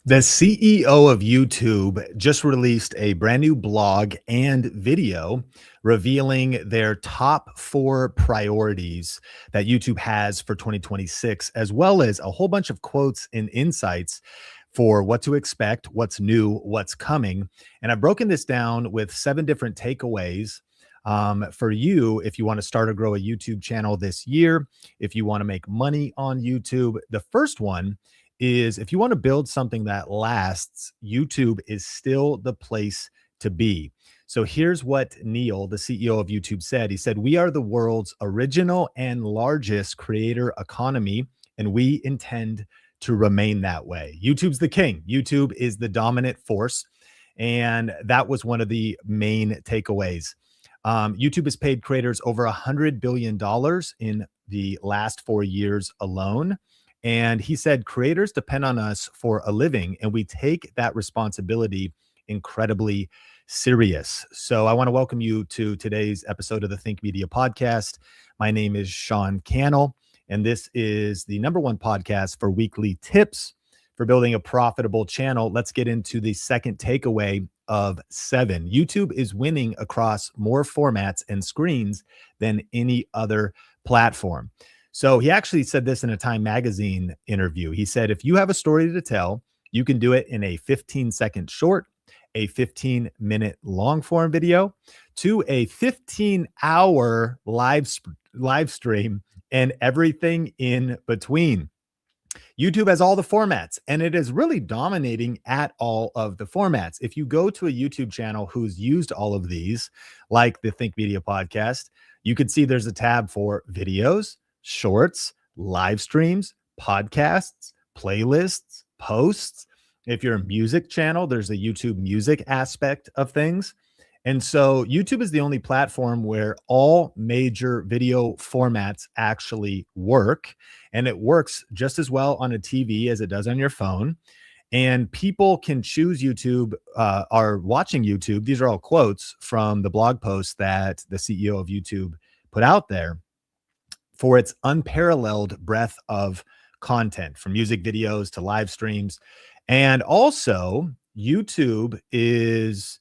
The CEO of YouTube just released a brand new blog and video revealing their top four priorities that YouTube has for 2026, as well as a whole bunch of quotes and insights for what to expect, what's new, what's coming. And I've broken this down with seven different takeaways for you if you want to start or grow a YouTube channel this year, if you want to make money on YouTube. The first one is if you want to build something that lasts, YouTube is still the place to be. So here's what Neil, the CEO of YouTube, said. He said, "We are the world's original and largest creator economy, and we intend to remain that way." YouTube's the king. YouTube is the dominant force. And that was one of the main takeaways. YouTube has paid creators over $100 billion in the last 4 years alone. And he said, creators depend on us for a living, and we take that responsibility incredibly serious. So I want to welcome you to today's episode of the Think Media podcast. My name is Sean Cannell, and this is the #1 podcast for weekly tips for building a profitable channel. Let's get into the second takeaway of 7. YouTube is winning across more formats and screens than any other platform. So he actually said this in a Time magazine interview. He said, if you have a story to tell, you can do it in a 15-second short, a 15-minute long form video, to a 15-hour live stream, and everything in between. YouTube has all the formats, and it is really dominating at all of the formats. If you go to a YouTube channel who's used all of these, like the Think Media podcast, you can see there's a tab for videos, shorts, live streams, podcasts, playlists, posts. If you're a music channel, there's a YouTube music aspect of things. And so YouTube is the only platform where all major video formats actually work. And it works just as well on a TV as it does on your phone. And people can choose YouTube, are watching YouTube. These are all quotes from the blog post that the CEO of YouTube put out there, for its unparalleled breadth of content, from music videos to live streams. And also, YouTube is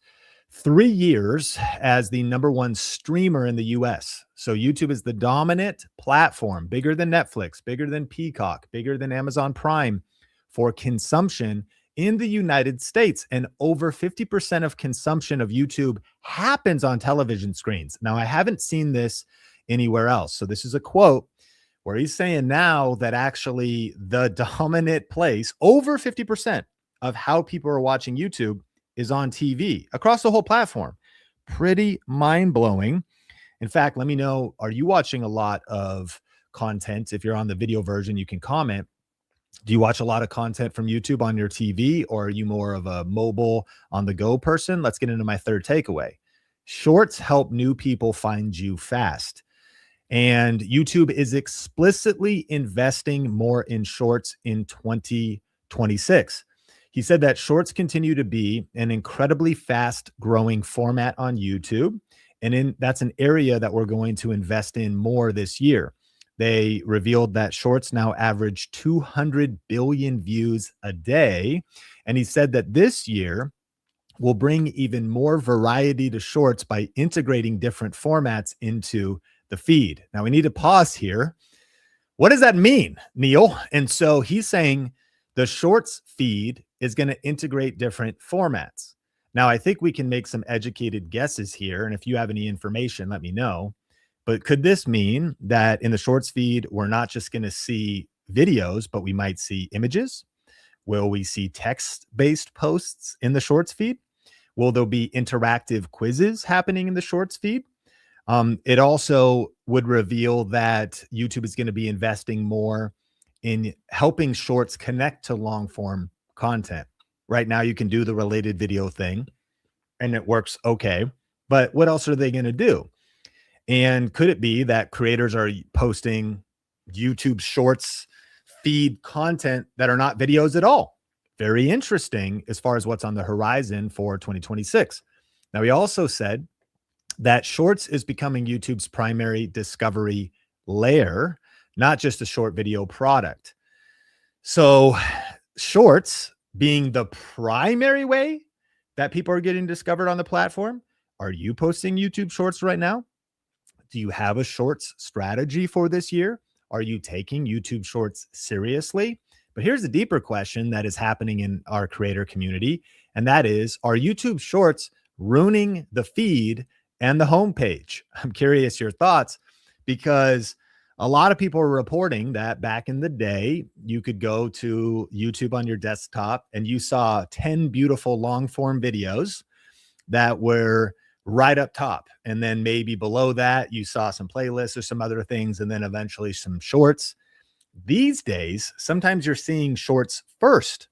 3 years as the #1 streamer in the US. So YouTube is the dominant platform, bigger than Netflix, bigger than Peacock, bigger than Amazon Prime, for consumption in the United States. And over 50% of consumption of YouTube happens on television screens. Now, I haven't seen this anywhere else. So this is a quote where he's saying now that actually the dominant place, over 50% of how people are watching YouTube, is on TV across the whole platform. Pretty mind-blowing. In fact, let me know, are you watching a lot of content? If you're on the video version, you can comment. Do you watch a lot of content from YouTube on your TV, or are you more of a mobile on the go person? Let's get into my third takeaway. Shorts help new people find you fast. And YouTube is explicitly investing more in shorts in 2026. He said that shorts continue to be an incredibly fast growing format on YouTube. And that's an area that we're going to invest in more this year. They revealed that shorts now average 200 billion views a day. And he said that this year will bring even more variety to shorts by integrating different formats into the feed. Now we need to pause here. What does that mean, Neil? And so he's saying the shorts feed is going to integrate different formats. Now, I think we can make some educated guesses here. And if you have any information, let me know. But could this mean that in the shorts feed, we're not just going to see videos, but we might see images? Will we see text-based posts in the shorts feed? Will there be interactive quizzes happening in the shorts feed? It also would reveal that YouTube is going to be investing more in helping shorts connect to long form content. Right now, you can do the related video thing and it works okay. But what else are they going to do? And could it be that creators are posting YouTube shorts feed content that are not videos at all? Very interesting as far as what's on the horizon for 2026. Now, he also said that shorts is becoming YouTube's primary discovery layer, not just a short video product. So shorts being the primary way that people are getting discovered on the platform. Are you posting YouTube Shorts right now? Do you have a shorts strategy for this year? Are you taking YouTube Shorts seriously? But here's a deeper question that is happening in our creator community, and that is, are YouTube Shorts ruining the feed and the homepage? I'm curious your thoughts, because a lot of people are reporting that back in the day, you could go to YouTube on your desktop and you saw 10 beautiful long form videos that were right up top. And then maybe below that, you saw some playlists or some other things, and then eventually some shorts. These days, sometimes you're seeing shorts first.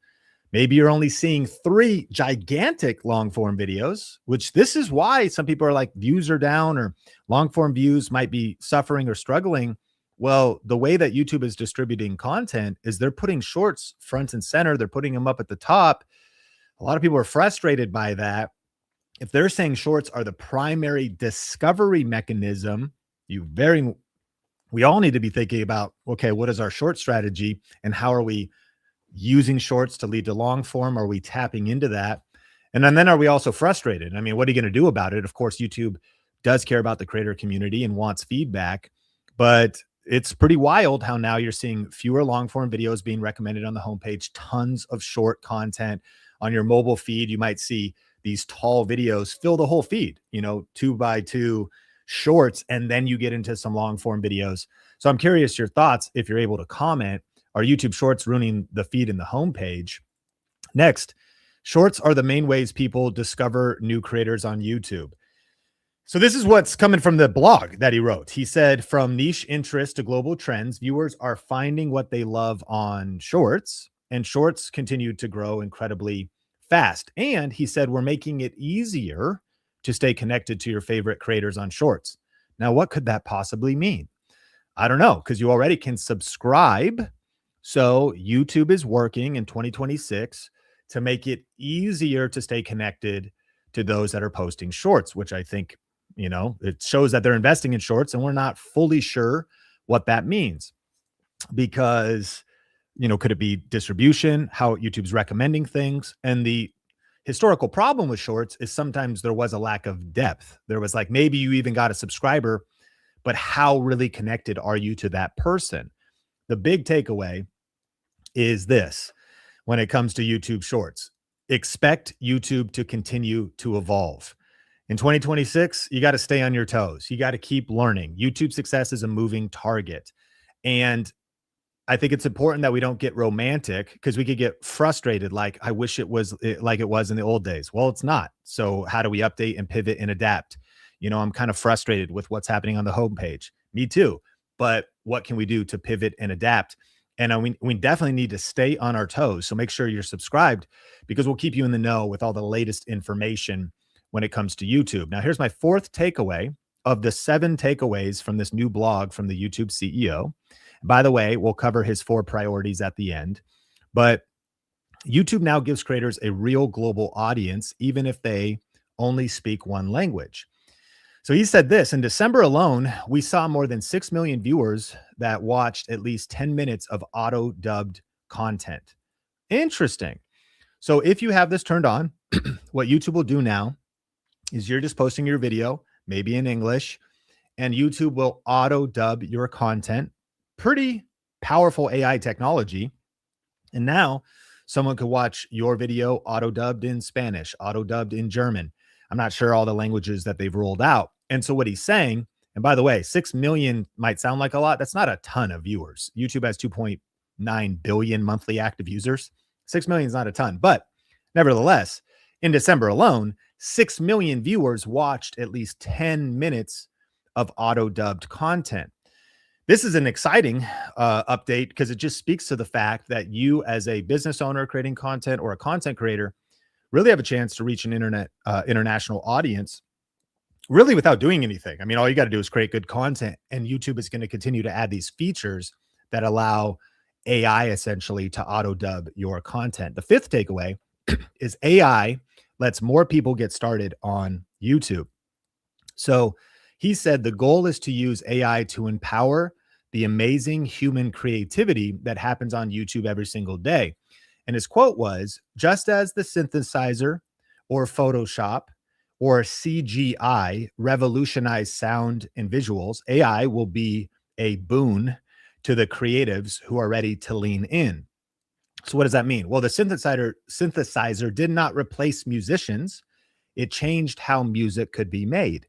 Maybe you're only seeing 3 gigantic long form videos, which this is why some people are like, views are down or long form views might be suffering or struggling. Well, the way that YouTube is distributing content is they're putting shorts front and center. They're putting them up at the top. A lot of people are frustrated by that. If they're saying shorts are the primary discovery mechanism, we all need to be thinking about, okay, what is our short strategy and how are we using shorts to lead to long form? Are we tapping into that? And then are we also frustrated? I mean, what are you going to do about it? Of course, YouTube does care about the creator community and wants feedback, but it's pretty wild how now you're seeing fewer long form videos being recommended on the homepage, tons of short content on your mobile feed. You might see these tall videos fill the whole feed, 2x2 shorts, and then you get into some long form videos. So I'm curious your thoughts, if you're able to comment. Are YouTube Shorts ruining the feed and the homepage? Next, shorts are the main ways people discover new creators on YouTube. So this is what's coming from the blog that he wrote. He said, from niche interest to global trends, viewers are finding what they love on shorts, and shorts continue to grow incredibly fast. And he said, we're making it easier to stay connected to your favorite creators on shorts. Now, what could that possibly mean? I don't know, because you already can subscribe. So YouTube is working in 2026 to make it easier to stay connected to those that are posting shorts, which I think, it shows that they're investing in shorts, and we're not fully sure what that means, because, could it be distribution, how YouTube's recommending things? And the historical problem with shorts is sometimes there was a lack of depth. There was like, maybe you even got a subscriber, but how really connected are you to that person? The big takeaway is this: when it comes to YouTube Shorts, expect YouTube to continue to evolve. In 2026, you got to stay on your toes. You got to keep learning. YouTube success is a moving target. And I think it's important that we don't get romantic, because we could get frustrated. Like, I wish it was like it was in the old days. Well, it's not. So how do we update and pivot and adapt? I'm kind of frustrated with what's happening on the homepage. Me too. But what can we do to pivot and adapt? And we definitely need to stay on our toes. So make sure you're subscribed, because we'll keep you in the know with all the latest information when it comes to YouTube. Now, here's my 4th takeaway of the 7 takeaways from this new blog from the YouTube CEO. By the way, we'll cover his 4 priorities at the end. But YouTube now gives creators a real global audience, even if they only speak one language. So he said this: in December alone, we saw more than 6 million viewers that watched at least 10 minutes of auto-dubbed content. Interesting. So if you have this turned on, what YouTube will do now is you're just posting your video, maybe in English, and YouTube will auto-dub your content. Pretty powerful AI technology. And now someone could watch your video auto-dubbed in Spanish, auto-dubbed in German. I'm not sure all the languages that they've rolled out. And so what he's saying, and by the way, 6 million might sound like a lot. That's not a ton of viewers. YouTube has 2.9 billion monthly active users. 6 million is not a ton, but nevertheless, in December alone, 6 million viewers watched at least 10 minutes of auto-dubbed content. This is an exciting update, because it just speaks to the fact that you, as a business owner creating content or a content creator, really have a chance to reach an international audience, really without doing anything. I mean, all you got to do is create good content, and YouTube is going to continue to add these features that allow AI essentially to auto-dub your content. The 5th takeaway is AI lets more people get started on YouTube. So he said the goal is to use AI to empower the amazing human creativity that happens on YouTube every single day. And his quote was, just as the synthesizer or Photoshop or CGI revolutionized sound and visuals, AI will be a boon to the creatives who are ready to lean in. So what does that mean? Well, the synthesizer did not replace musicians. It changed how music could be made.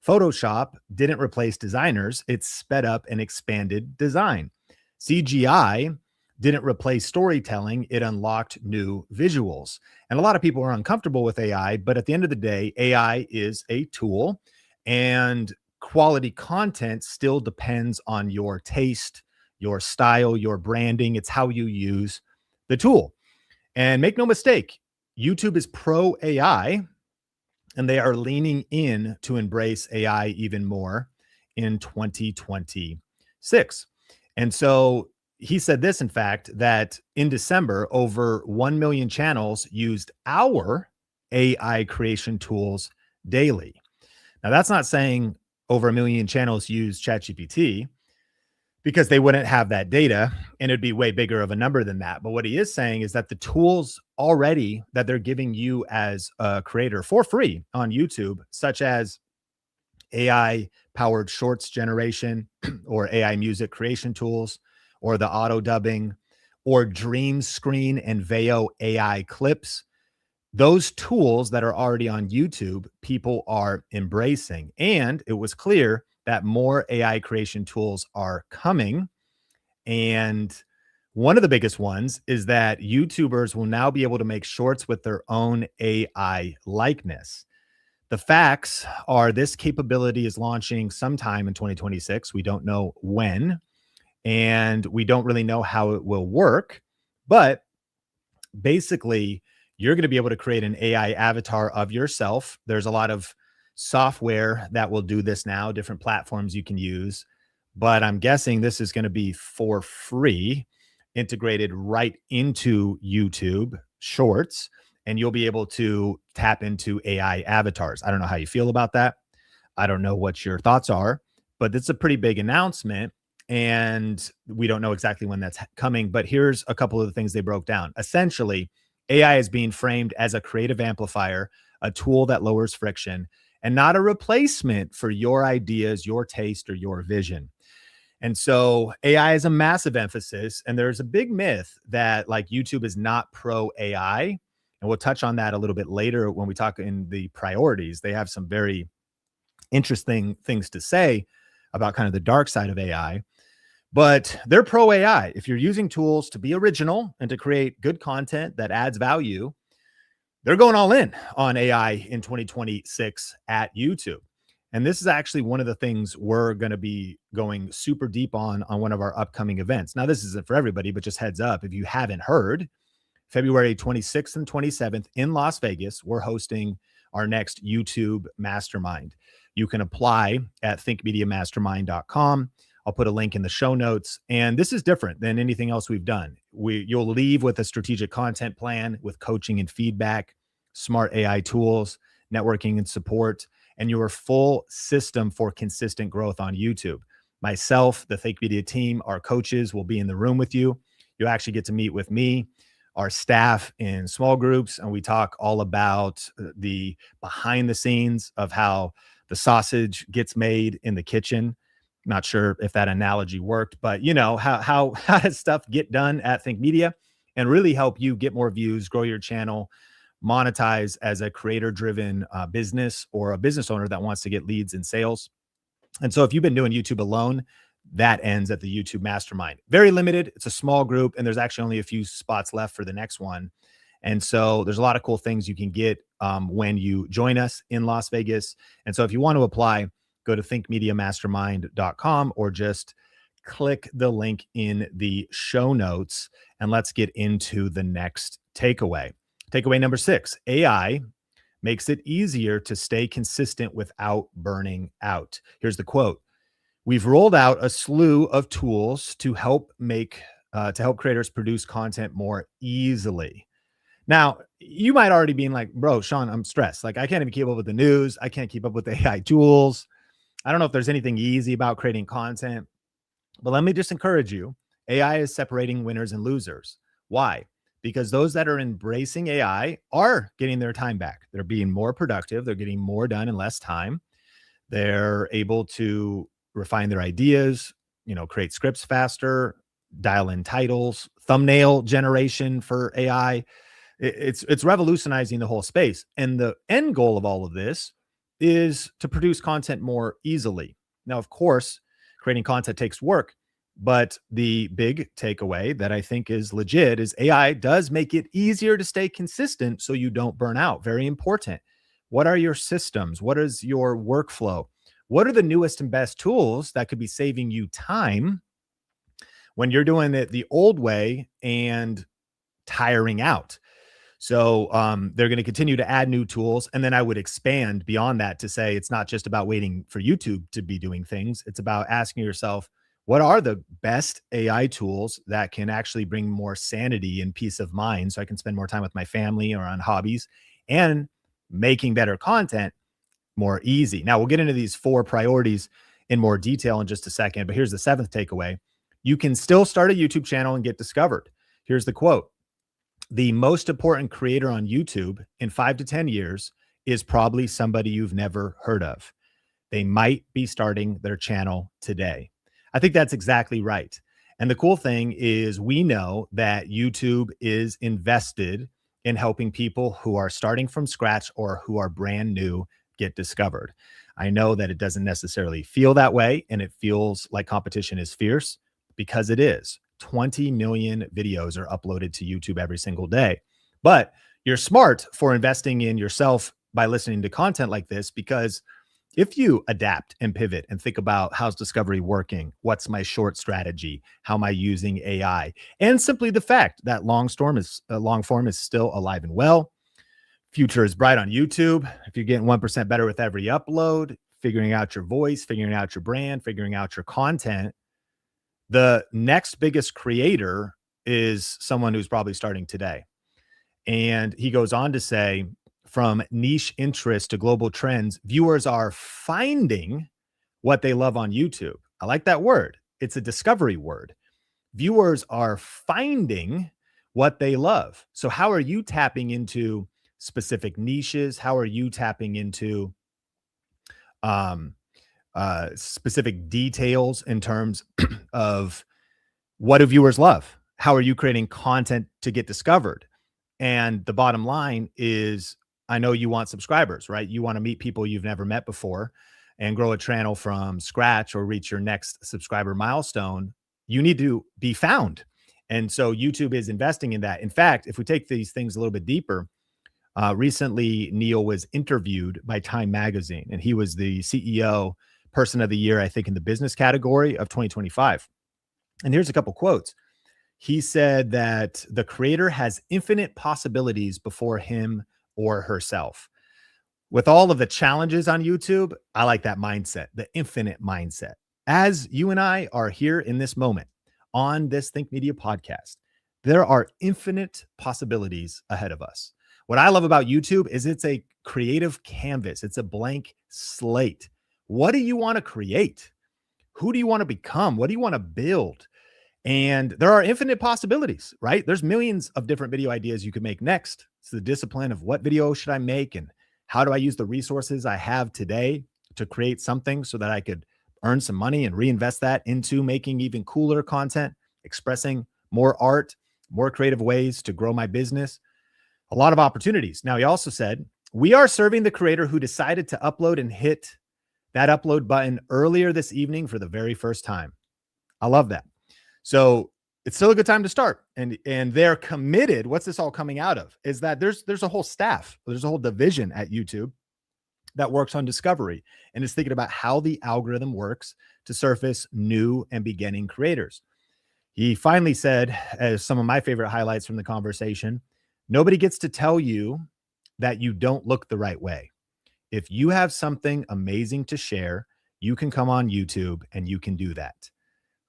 Photoshop didn't replace designers. It sped up and expanded design. CGI didn't replace storytelling. It unlocked new visuals. And a lot of people are uncomfortable with AI, but at the end of the day, AI is a tool, and quality content still depends on your taste, your style, your branding. It's how you use the tool. And make no mistake, YouTube is pro AI, and they are leaning in to embrace AI even more in 2026. And so he said this, in fact, that in December, over 1 million channels used our AI creation tools daily. Now, that's not saying over 1 million channels use ChatGPT, because they wouldn't have that data and it'd be way bigger of a number than that. But what he is saying is that the tools already that they're giving you as a creator for free on YouTube, such as AI powered shorts generation or AI music creation tools, or the auto dubbing, or Dream Screen and Veo AI clips, those tools that are already on YouTube, people are embracing. And it was clear that more AI creation tools are coming. And one of the biggest ones is that YouTubers will now be able to make shorts with their own AI likeness. The facts are this capability is launching sometime in 2026. We don't know when, and we don't really know how it will work. But basically, you're going to be able to create an AI avatar of yourself. There's a lot of software that will do this now, different platforms you can use, but I'm guessing this is going to be for free, integrated right into YouTube Shorts, and you'll be able to tap into AI avatars. I don't know how you feel about that. I don't know what your thoughts are, but it's a pretty big announcement, and we don't know exactly when that's coming. But here's a couple of the things they broke down. Essentially, AI is being framed as a creative amplifier, a tool that lowers friction, and not a replacement for your ideas, your taste, or your vision. And so AI is a massive emphasis. And there's a big myth that like YouTube is not pro AI. And we'll touch on that a little bit later when we talk in the priorities. They have some very interesting things to say about kind of the dark side of AI. But they're pro AI. If you're using tools to be original and to create good content that adds value, they're going all in on AI in 2026 at YouTube. And this is actually one of the things we're going to be going super deep on one of our upcoming events. Now, this isn't for everybody, but just heads up, if you haven't heard, February 26th and 27th in Las Vegas, we're hosting our next YouTube Mastermind. You can apply at thinkmediamastermind.com. I'll put a link in the show notes. And this is different than anything else we've done. You'll leave with a strategic content plan with coaching and feedback, smart AI tools, networking and support, and your full system for consistent growth on YouTube. Myself, the Think Media team, our coaches will be in the room with you. You'll actually get to meet with me, our staff in small groups, and we talk all about the behind the scenes of how the sausage gets made in the kitchen. Not sure if that analogy worked, but you know, how does stuff get done at Think Media and really help you get more views, grow your channel, monetize as a creator-driven business or a business owner that wants to get leads and sales. And so if you've been doing YouTube alone, that ends at the YouTube Mastermind. Very limited. It's a small group, and there's actually only a few spots left for the next one. And so there's a lot of cool things you can get when you join us in Las Vegas. And so if you want to apply, go to thinkmediamastermind.com or just click the link in the show notes, and let's get into the next takeaway. Takeaway number 6, AI makes it easier to stay consistent without burning out. Here's the quote. We've rolled out a slew of tools to help creators produce content more easily. Now, you might already be like, bro, Sean, I'm stressed. Like, I can't even keep up with the news. I can't keep up with the AI tools. I don't know if there's anything easy about creating content, but let me just encourage you. AI is separating winners and losers. Why? because those that are embracing AI are getting their time back. They're being more productive. They're getting more done in less time. They're able to refine their ideas, create scripts faster, dial in titles, thumbnail generation for AI. It's revolutionizing the whole space. And the end goal of all of this is to produce content more easily. Now, of course, creating content takes work, but the big takeaway that I think is legit is AI does make it easier to stay consistent so you don't burn out. Very important. What are your systems? What is your workflow? What are the newest and best tools that could be saving you time when you're doing it the old way and tiring out? So they're going to continue to add new tools. And then I would expand beyond that to say it's not just about waiting for YouTube to be doing things. It's about asking yourself, what are the best AI tools that can actually bring more sanity and peace of mind so I can spend more time with my family or on hobbies and making better content more easy. Now we'll get into these 4 priorities in more detail in just a second, but here's the 7th takeaway. You can still start a YouTube channel and get discovered. Here's the quote. The most important creator on YouTube in 5 to 10 years is probably somebody you've never heard of. They might be starting their channel today. I think that's exactly right. And the cool thing is we know that YouTube is invested in helping people who are starting from scratch or who are brand new get discovered. I know that it doesn't necessarily feel that way, and it feels like competition is fierce because it is. 20 million videos are uploaded to YouTube every single day. But you're smart for investing in yourself by listening to content like this, because if you adapt and pivot and think about how's discovery working, what's my short strategy, how am I using AI, and simply the fact that long form is still alive and well, future is bright on YouTube. If you're getting 1% better with every upload, figuring out your voice, figuring out your brand, figuring out your content, the next biggest creator is someone who's probably starting today. And he goes on to say, from niche interest to global trends, viewers are finding what they love on YouTube. I like that word. It's a discovery word. Viewers are finding what they love. So how are you tapping into specific niches? How are you tapping into specific details in terms of what do viewers love? How are you creating content to get discovered? And the bottom line is, I know you want subscribers, right? You want to meet people you've never met before and grow a channel from scratch or reach your next subscriber milestone. You need to be found. And so YouTube is investing in that. In fact, if we take these things a little bit deeper, recently Neil was interviewed by Time Magazine, and he was the CEO Person of the Year, I think, in the business category of 2025. And here's a couple quotes. He said that the creator has infinite possibilities before him or herself. With all of the challenges on YouTube, I like that mindset, the infinite mindset. As you and I are here in this moment on this Think Media podcast, there are infinite possibilities ahead of us. What I love about YouTube is it's a creative canvas. It's a blank slate. What do you want to create? Who do you want to become? What do you want to build? And there are infinite possibilities, right? There's millions of different video ideas you could make next. It's the discipline of what video should I make and how do I use the resources I have today to create something so that I could earn some money and reinvest that into making even cooler content, expressing more art, more creative ways to grow my business. A lot of opportunities. Now, he also said, we are serving the creator who decided to upload and hit that upload button earlier this evening for the very first time. I love that. So it's still a good time to start. And they're committed. What's this all coming out of? Is that there's a whole staff, there's a whole division at YouTube that works on discovery and is thinking about how the algorithm works to surface new and beginning creators. He finally said, as some of my favorite highlights from the conversation, nobody gets to tell you that you don't look the right way. If you have something amazing to share, you can come on YouTube and you can do that.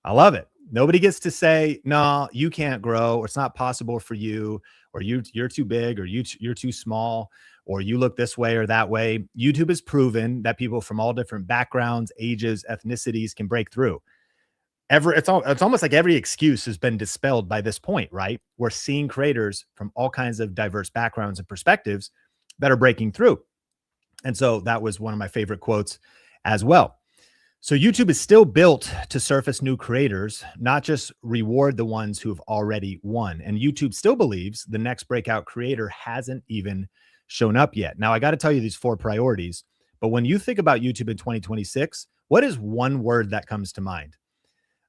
I love it. Nobody gets to say, no, you can't grow, or it's not possible for you, or you're too big, or you're too small, or you look this way or that way. YouTube has proven that people from all different backgrounds, ages, ethnicities can break through. It's almost like every excuse has been dispelled by this point, right? We're seeing creators from all kinds of diverse backgrounds and perspectives that are breaking through. And so that was one of my favorite quotes as well. So YouTube is still built to surface new creators, not just reward the ones who have already won. And YouTube still believes the next breakout creator hasn't even shown up yet. Now, I got to tell you these 4 priorities, but when you think about YouTube in 2026, what is one word that comes to mind?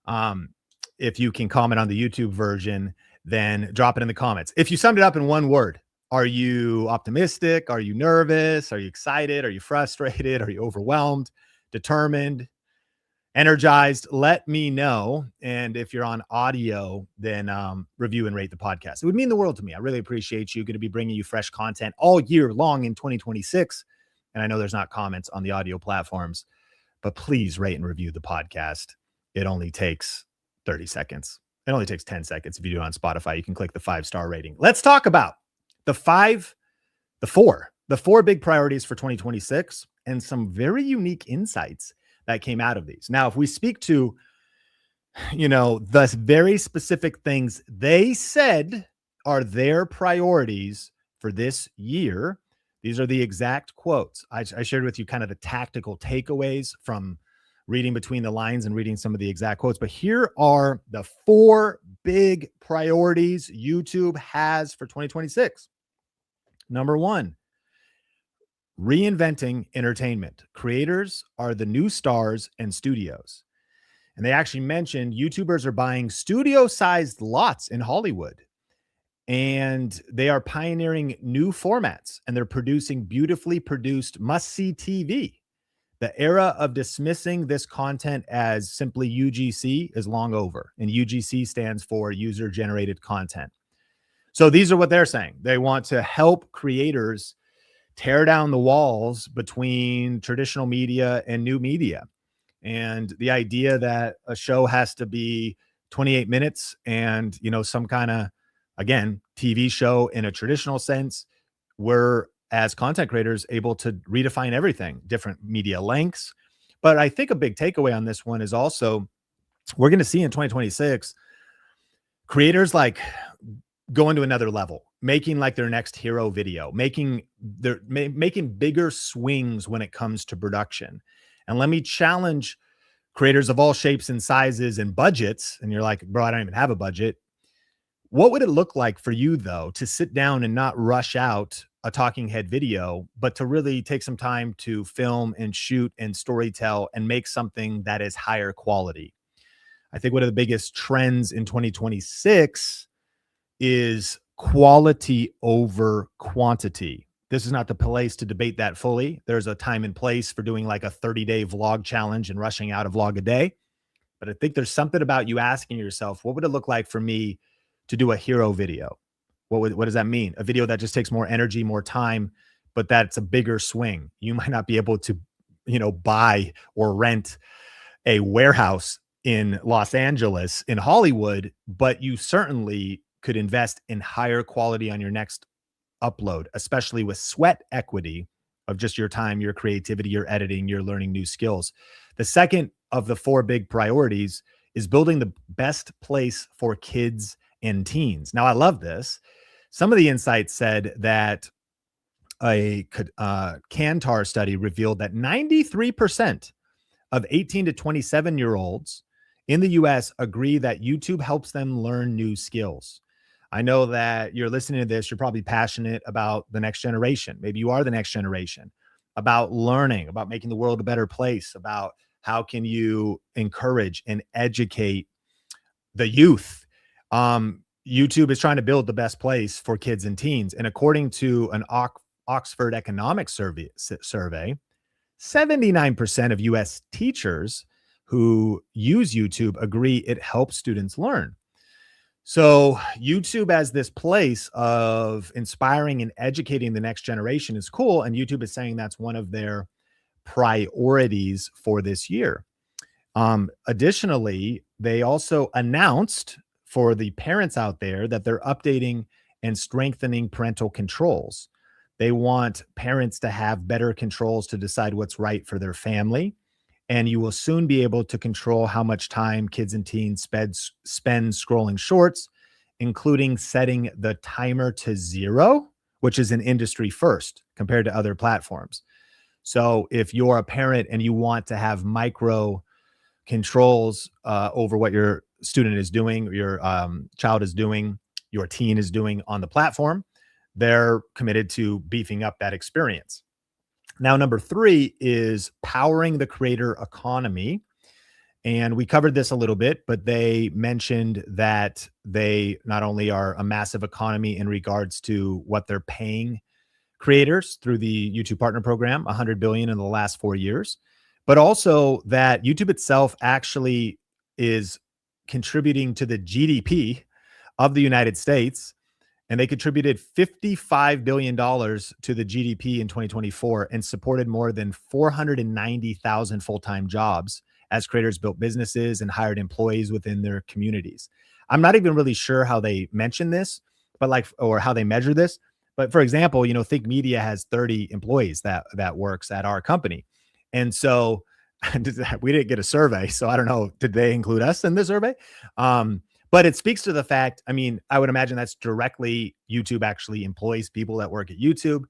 Um, if you can comment on the YouTube version, then drop it in the comments. If you summed it up in one word, are you optimistic? Are you nervous? Are you excited? Are you frustrated? Are you overwhelmed, determined, energized? Let me know. And if you're on audio, then review and rate the podcast. It would mean the world to me. I really appreciate you. Going to be bringing you fresh content all year long in 2026. And I know there's not comments on the audio platforms, but please rate and review the podcast. It only takes 30 seconds. It only takes 10 seconds. If you do it on Spotify, you can click the 5-star rating. Let's talk about the four big priorities for 2026 and some very unique insights that came out of these. Now, if we speak to, the very specific things they said are their priorities for this year, these are the exact quotes. I shared with you kind of the tactical takeaways from reading between the lines and reading some of the exact quotes. But here are the 4 big priorities YouTube has for 2026. Number 1, reinventing entertainment. Creators are the new stars and studios. And they actually mentioned YouTubers are buying studio-sized lots in Hollywood. And they are pioneering new formats, and they're producing beautifully produced must-see TV. The era of dismissing this content as simply UGC is long over. And UGC stands for user-generated content. So these are what they're saying. They want to help creators tear down the walls between traditional media and new media. And the idea that a show has to be 28 minutes and, some kind of, again, TV show in a traditional sense, we're, as content creators, able to redefine everything, different media lengths. But I think a big takeaway on this one is also we're going to see in 2026 creators like going to another level, making like their next hero video, making bigger swings when it comes to production. And let me challenge creators of all shapes and sizes and budgets. And you're like, bro, I don't even have a budget. What would it look like for you, though, to sit down and not rush out a talking head video, but to really take some time to film and shoot and storytell and make something that is higher quality? I think one of the biggest trends in 2026 is quality over quantity. This is not the place to debate that fully. There's a time and place for doing like a 30-day vlog challenge and rushing out a vlog a day. But I think there's something about you asking yourself, what would it look like for me to do a hero video? What does that mean? A video that just takes more energy, more time, but that's a bigger swing. You might not be able to, buy or rent a warehouse in Los Angeles, in Hollywood, but you certainly could invest in higher quality on your next upload, especially with sweat equity of just your time, your creativity, your editing, your learning new skills. The second of the 4 big priorities is building the best place for kids and teens. Now, I love this. Some of the insights said that a Kantar study revealed that 93% of 18 to 27-year-olds in the US agree that YouTube helps them learn new skills. I know that you're listening to this, you're probably passionate about the next generation. Maybe you are the next generation, about learning, about making the world a better place, about how can you encourage and educate the youth. YouTube is trying to build the best place for kids and teens. And according to an Oxford economics survey, 79% of US teachers who use YouTube agree it helps students learn. So YouTube as this place of inspiring and educating the next generation is cool. And YouTube is saying that's one of their priorities for this year. Additionally, they also announced for the parents out there that they're updating and strengthening parental controls. They want parents to have better controls to decide what's right for their family and you will soon be able to control how much time kids and teens spend scrolling shorts, including setting the timer to 0, which is an industry first compared to other platforms. So if you're a parent and you want to have micro controls over what your student is doing, your child is doing, your teen is doing on the platform, they're committed to beefing up that experience. Now, number 3 is powering the creator economy. And we covered this a little bit, but they mentioned that they not only are a massive economy in regards to what they're paying creators through the YouTube Partner Program, 100 billion in the last 4 years, but also that YouTube itself actually is contributing to the GDP of the United States, and they contributed $55 billion to the GDP in 2024 and supported more than 490,000 full-time jobs as creators built businesses and hired employees within their communities. I'm not even really sure how they mention this, or how they measure this. But for example, Think Media has 30 employees that works at our company. And so we didn't get a survey, so I don't know, did they include us in the survey? But it speaks to the fact, I would imagine that's directly YouTube actually employs people that work at YouTube.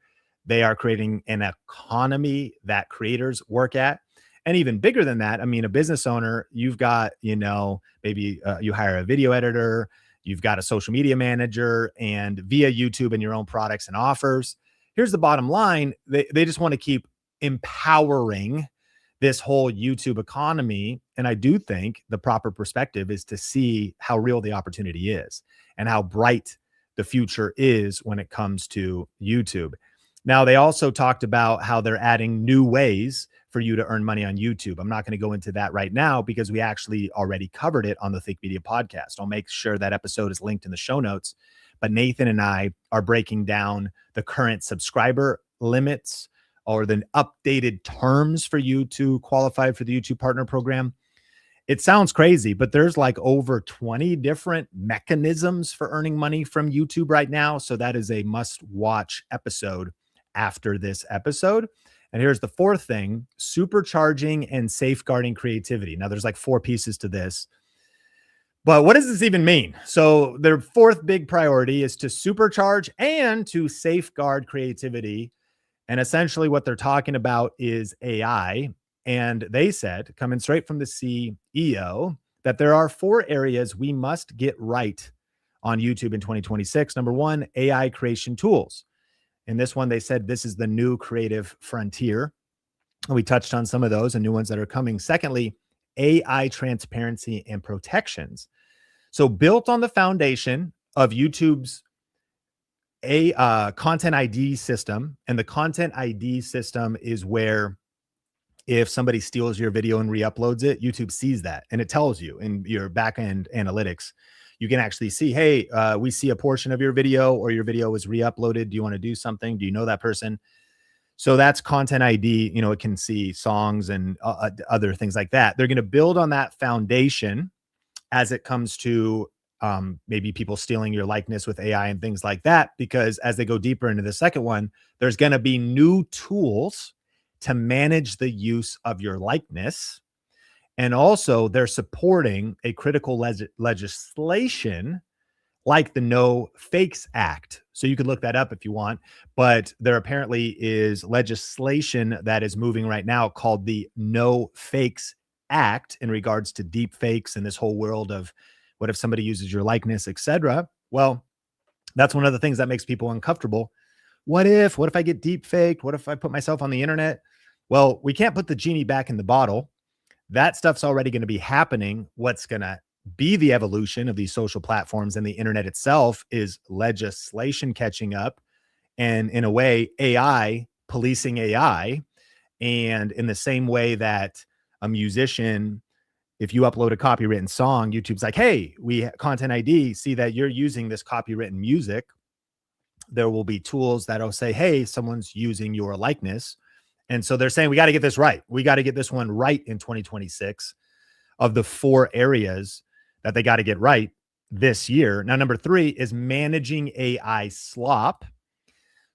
They are creating an economy that creators work at. And even bigger than that, a business owner, you've got, maybe you hire a video editor, you've got a social media manager, and via YouTube and your own products and offers. Here's the bottom line. They just want to keep empowering this whole YouTube economy. And I do think the proper perspective is to see how real the opportunity is and how bright the future is when it comes to YouTube. Now, they also talked about how they're adding new ways for you to earn money on YouTube. I'm not going to go into that right now because we actually already covered it on the Think Media podcast. I'll make sure that episode is linked in the show notes. But Nathan and I are breaking down the current subscriber limits or the updated terms for you to qualify for the YouTube Partner Program. It sounds crazy, but there's like over 20 different mechanisms for earning money from YouTube right now. So that is a must-watch episode after this episode. And here's the 4th thing: supercharging and safeguarding creativity. Now, there's like 4 pieces to this. But what does this even mean? So their 4th big priority is to supercharge and to safeguard creativity. And essentially what they're talking about is AI. And they said, coming straight from the CEO, that there are 4 areas we must get right on YouTube in 2026. Number 1, AI creation tools. In this one, they said this is the new creative frontier. And we touched on some of those and new ones that are coming. Secondly, AI transparency and protections. So built on the foundation of YouTube's content ID system. And the content ID system is where if somebody steals your video and re-uploads it, YouTube sees that and it tells you in your backend analytics. You can actually see, hey, we see a portion of your video, or your video was re-uploaded. Do you want to do something? Do you know that person? So that's content ID. It can see songs and other things like that. They're going to build on that foundation as it comes to maybe people stealing your likeness with AI and things like that, because as they go deeper into the second one, there's going to be new tools to manage the use of your likeness. And also they're supporting a critical legislation like the No Fakes Act. So you could look that up if you want, but there apparently is legislation that is moving right now called the No Fakes Act in regards to deep fakes and this whole world of what if somebody uses your likeness, etc. Well, that's one of the things that makes people uncomfortable. What if I get deep faked? What if I put myself on the internet? Well, we can't put the genie back in the bottle. That stuff's already going to be happening. What's going to be the evolution of these social platforms and the internet itself is legislation catching up, and in a way, AI policing AI. And in the same way that a musician, if you upload a copywritten song, YouTube's like, hey, we content ID, see that you're using this copywritten music. There will be tools that'll say, hey, someone's using your likeness. And so they're saying, we got to get this right. We got to get this one right in 2026 of the 4 areas that they got to get right this year. Now, number 3 is managing AI slop.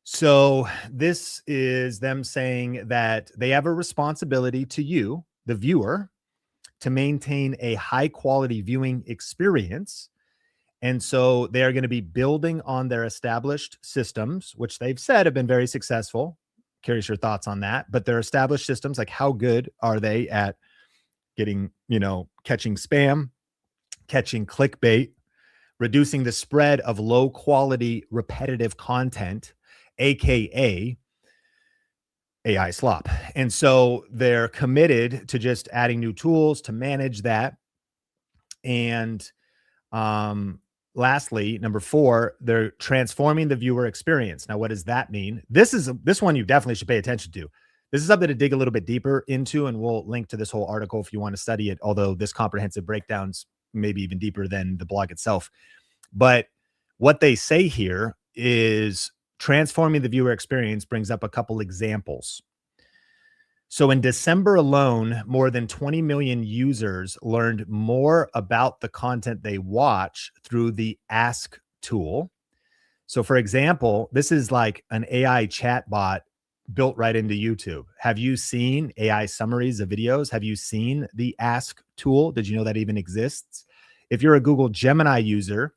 So this is them saying that they have a responsibility to you the viewer to maintain a high quality viewing experience. And so they are going to be building on their established systems, which they've said have been very successful. Curious your thoughts on that. But their established systems, like how good are they at getting, catching spam, catching clickbait, reducing the spread of low quality repetitive content, AKA AI slop. And so they're committed to just adding new tools to manage that. And lastly, number 4, they're transforming the viewer experience. Now, what does that mean? This one you definitely should pay attention to. This is something to dig a little bit deeper into, and we'll link to this whole article if you want to study it, although this comprehensive breakdown's maybe even deeper than the blog itself. But what they say here is transforming the viewer experience brings up a couple examples. So in December alone, more than 20 million users learned more about the content they watch through the Ask tool. So for example, this is like an AI chatbot built right into YouTube. Have you seen AI summaries of videos? Have you seen the Ask tool? Did you know that even exists? If you're a Google Gemini user,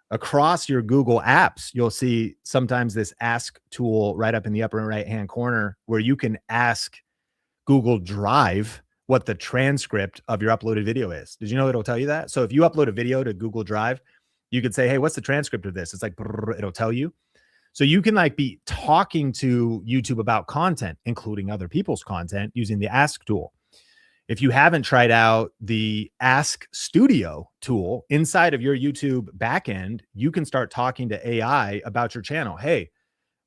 across your Google apps, you'll see sometimes this Ask tool right up in the upper right-hand corner where you can ask Google Drive what the transcript of your uploaded video is. Did you know it'll tell you that? So if you upload a video to Google Drive, you could say, hey, what's the transcript of this? It's like, it'll tell you. So you can like be talking to YouTube about content, including other people's content, using the Ask tool. If you haven't tried out the Ask Studio tool inside of your YouTube backend, you can start talking to AI about your channel. Hey,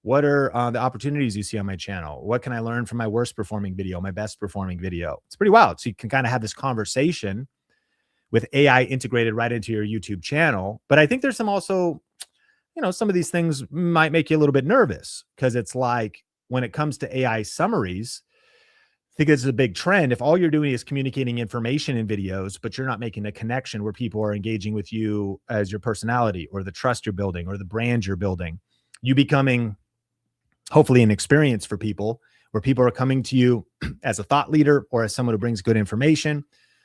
what are the opportunities you see on my channel? What can I learn from my worst performing video, my best performing video? It's pretty wild. So you can kind of have this conversation with AI integrated right into your YouTube channel. But I think there's some also, some of these things might make you a little bit nervous because it's like when it comes to AI summaries, I think this is a big trend. If all you're doing is communicating information in videos, but you're not making a connection where people are engaging with you as your personality or the trust you're building or the brand you're building, you becoming hopefully an experience for people where people are coming to you as a thought leader or as someone who brings good information,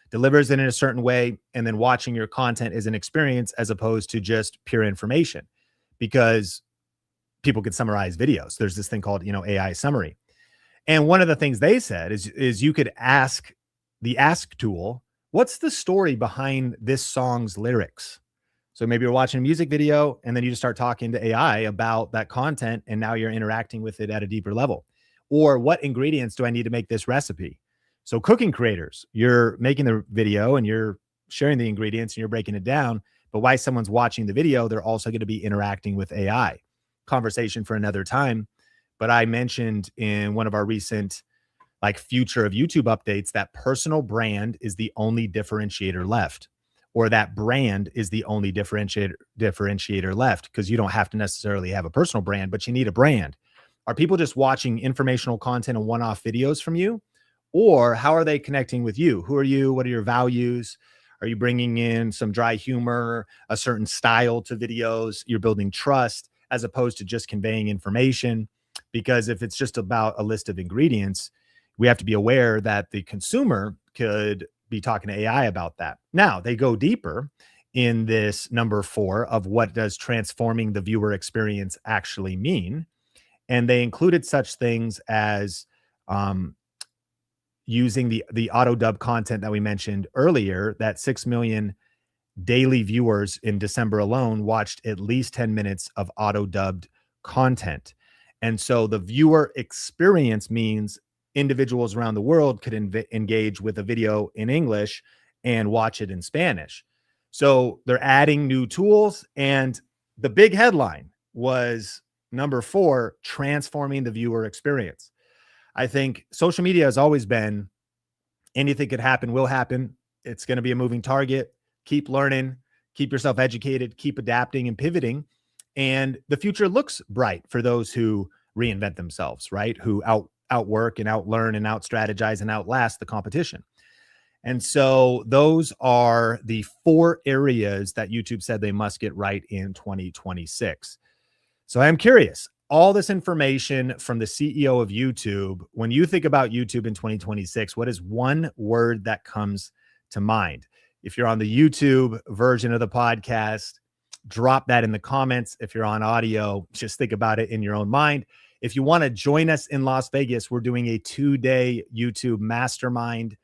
delivers it in a certain way, and then watching your content is an experience as opposed to just pure information, because people could summarize videos. There's this thing called, AI summary. And one of the things they said is you could ask the Ask tool, what's the story behind this song's lyrics? So maybe you're watching a music video and then you just start talking to AI about that content, and now you're interacting with it at a deeper level. Or what ingredients do I need to make this recipe? So cooking creators, you're making the video and you're sharing the ingredients and you're breaking it down, but while someone's watching the video, they're also going to be interacting with AI. Conversation for another time. But I mentioned in one of our recent future of YouTube updates that personal brand is the only differentiator left, or that brand is the only differentiator left, because you don't have to necessarily have a personal brand, but you need a brand. Are people just watching informational content and one-off videos from you? Or how are they connecting with you? Who are you? What are your values? Are you bringing in some dry humor, a certain style to videos? You're building trust as opposed to just conveying information. Because if it's just about a list of ingredients, we have to be aware that the consumer could be talking to AI about that. Now, they go deeper in this number 4 of what does transforming the viewer experience actually mean. And they included such things as using the auto dub content that we mentioned earlier, that 6 million daily viewers in December alone watched at least 10 minutes of auto dubbed content. And so the viewer experience means individuals around the world could engage with a video in English and watch it in Spanish. So they're adding new tools. And the big headline was number 4, transforming the viewer experience. I think social media has always been anything could happen, will happen. It's going to be a moving target. Keep learning, keep yourself educated, keep adapting and pivoting. And the future looks bright for those who reinvent themselves, right? Who outwork and outlearn and out-strategize and outlast the competition. And so those are the 4 areas that YouTube said they must get right in 2026. So I'm curious, all this information from the CEO of YouTube. When you think about YouTube in 2026, what is one word that comes to mind? If you're on the YouTube version of the podcast, drop that in the comments. If you're on audio, just think about it in your own mind. If you want to join us in Las Vegas, we're doing a 2-day YouTube mastermind,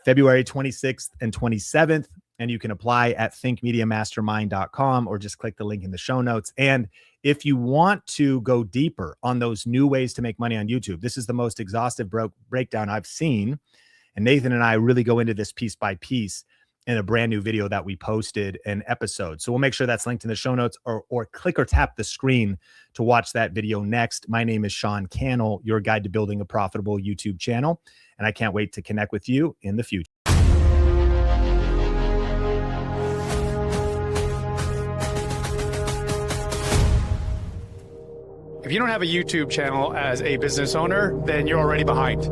February 26th and 27th. And you can apply at thinkmediamastermind.com or just click the link in the show notes. And if you want to go deeper on those new ways to make money on YouTube, this is the most exhaustive breakdown I've seen. And Nathan and I really go into this piece by piece in a brand new video that we posted an episode. So we'll make sure that's linked in the show notes, or click or tap the screen to watch that video next. My name is Sean Cannell, your guide to building a profitable YouTube channel. And I can't wait to connect with you in the future. If you don't have a YouTube channel as a business owner, then you're already behind.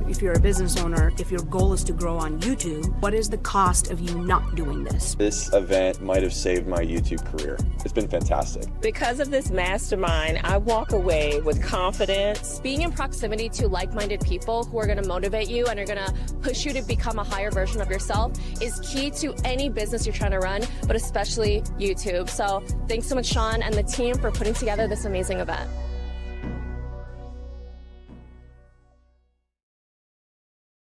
If you're a business owner, if your goal is to grow on YouTube, what is the cost of you not doing this? This event might have saved my YouTube career. It's been fantastic. Because of this mastermind, I walk away with confidence. Being in proximity to like-minded people who are going to motivate you and are going to push you to become a higher version of yourself is key to any business you're trying to run, but especially YouTube. So thanks so much, Sean and the team, for putting together this amazing event.